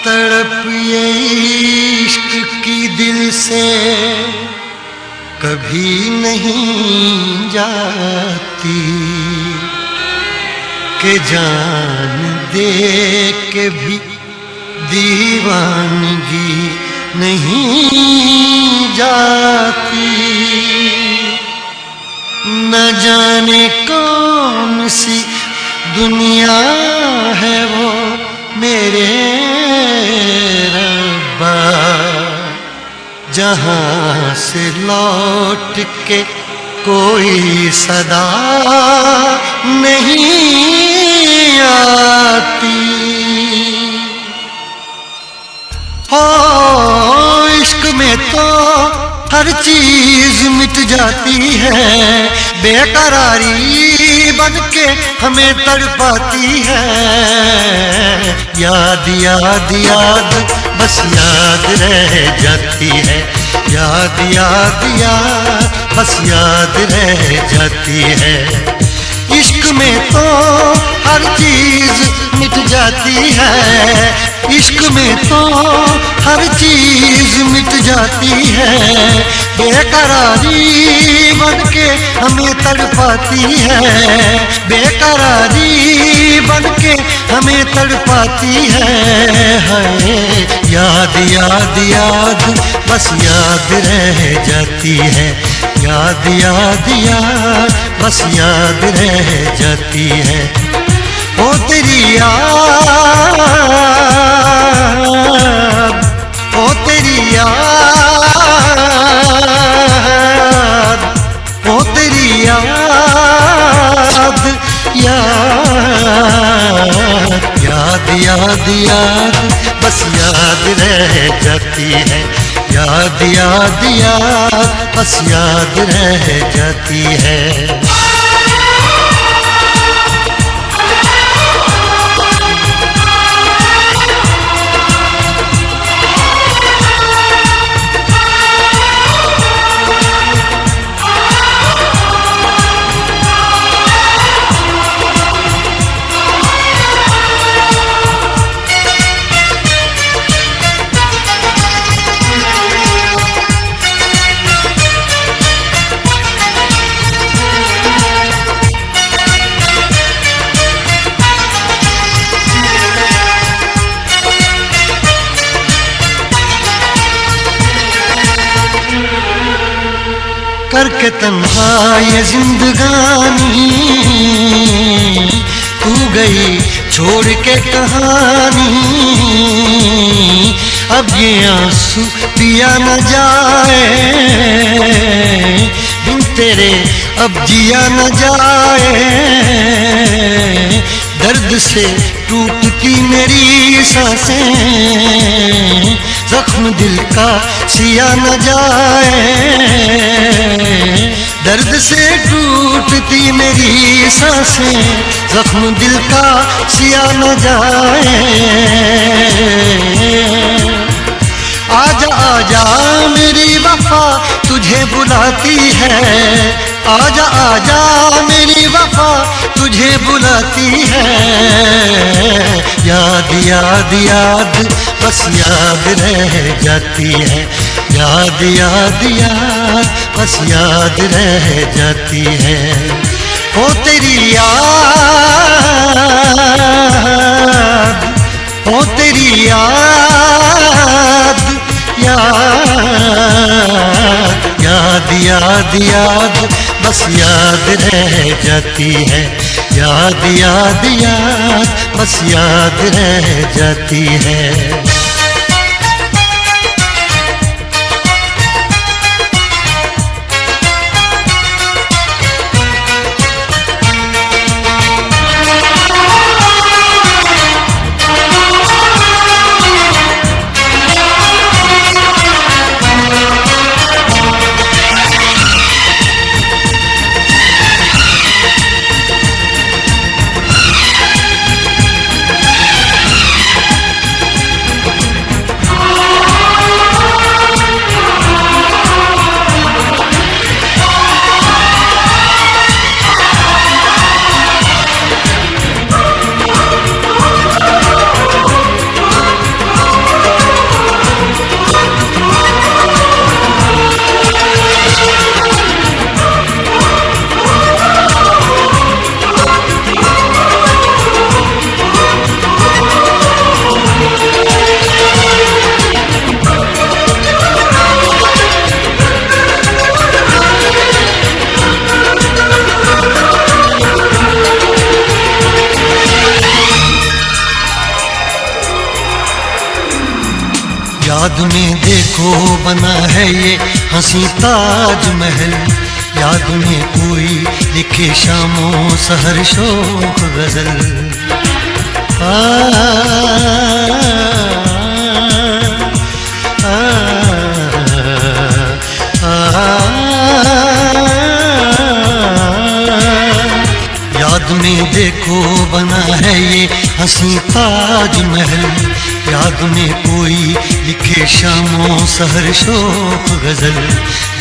तड़प ये इश्क की दिल से कभी नहीं जाती कि जान दे के भी दीवानगी नहीं जाती। न जाने कौन सी दुनिया है वो मेरे रब्बा, जहां से लौट के कोई सदा नहीं आती। हो इश्क में तो हर चीज मिट जाती है, बेकरारी बन के हमें तड़पाती है। याद याद याद बस याद रह जाती है, याद याद याद बस याद रह जाती है। इश्क में तो हर चीज मिट जाती है, इश्क में तो हर चीज मिट जाती है। बेकरारी बन के हमें तड़पाती है, बेकरारी बन के हमें तड़पाती है। याद याद याद बस याद रह जाती है, याद याद याद बस याद रह जाती है। ओ तेरी याद, ओ तेरी याद, ओ तेरी याद, याद याद याद बस याद रह जाती है, याद याद याद बस याद रह जाती है। करके तन्हा ये जिंदगानी तू गई छोड़ के कहानी। अब ये आंसू पिया न जाए बिन तेरे, अब जिया न जाए। दर्द से टूटती मेरी सांसें, जख्म दिल का सिया न जाए। दर्द से टूटती मेरी सांसें, जख्म दिल का सिया न जाए। आजा आजा मेरी वफा तुझे बुलाती है, आजा आजा मेरी वफा तुझे बुलाती है। याद याद याद बस याद रह जाती है, याद याद याद बस याद रह जाती है। ओ तेरी याद, ओ तेरी याद, याद याद याद बस याद रह जाती है, याद याद याद बस याद रह जाती है। याद में देखो बना है ये हंसी ताजमहल, याद में कोई लिखे शामों सहर शोक गजल। याद में देखो बना है ये हंसी ताजमहल, याद में कोई लिखे शामों सहर शोक गजल।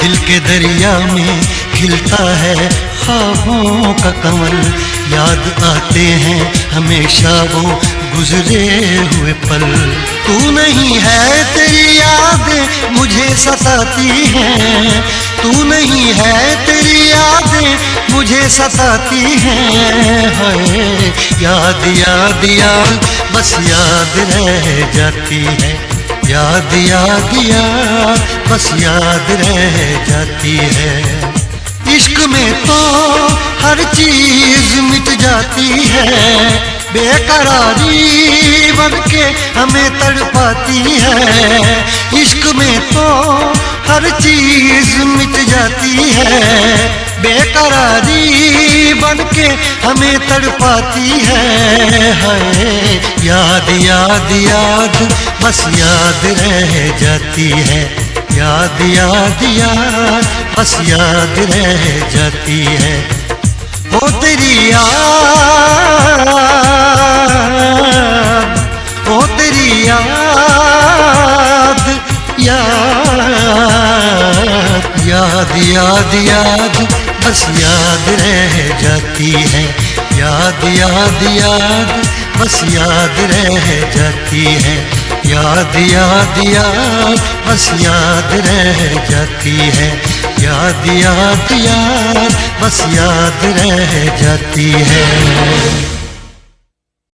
दिल के दरिया में खिलता है ख्वाबों का कमल, याद आते हैं हमेशा वो गुजरे हुए पल। तू नहीं है तेरी यादें मुझे सताती हैं, तू नहीं है तेरी यादें मुझे सताती हैं। हाय याद याद याद बस याद रह जाती है, याद याद याद बस याद रह जाती है। इश्क में तो हर चीज मिट जाती है, बेकरारी बनके हमें तड़पाती है। इश्क में तो हर चीज मिट जाती है, बेकरारी बनके हमें तड़पाती है। हाय याद याद याद बस याद रह जाती है, याद याद याद बस याद रह जाती है। ओ तेरी याद, ओ तेरी याद, याद याद याद बस याद रह जाती है, याद याद याद बस याद रह जाती है, याद याद याद बस याद रह जाती है, याद याद याद बस याद रह जाती है।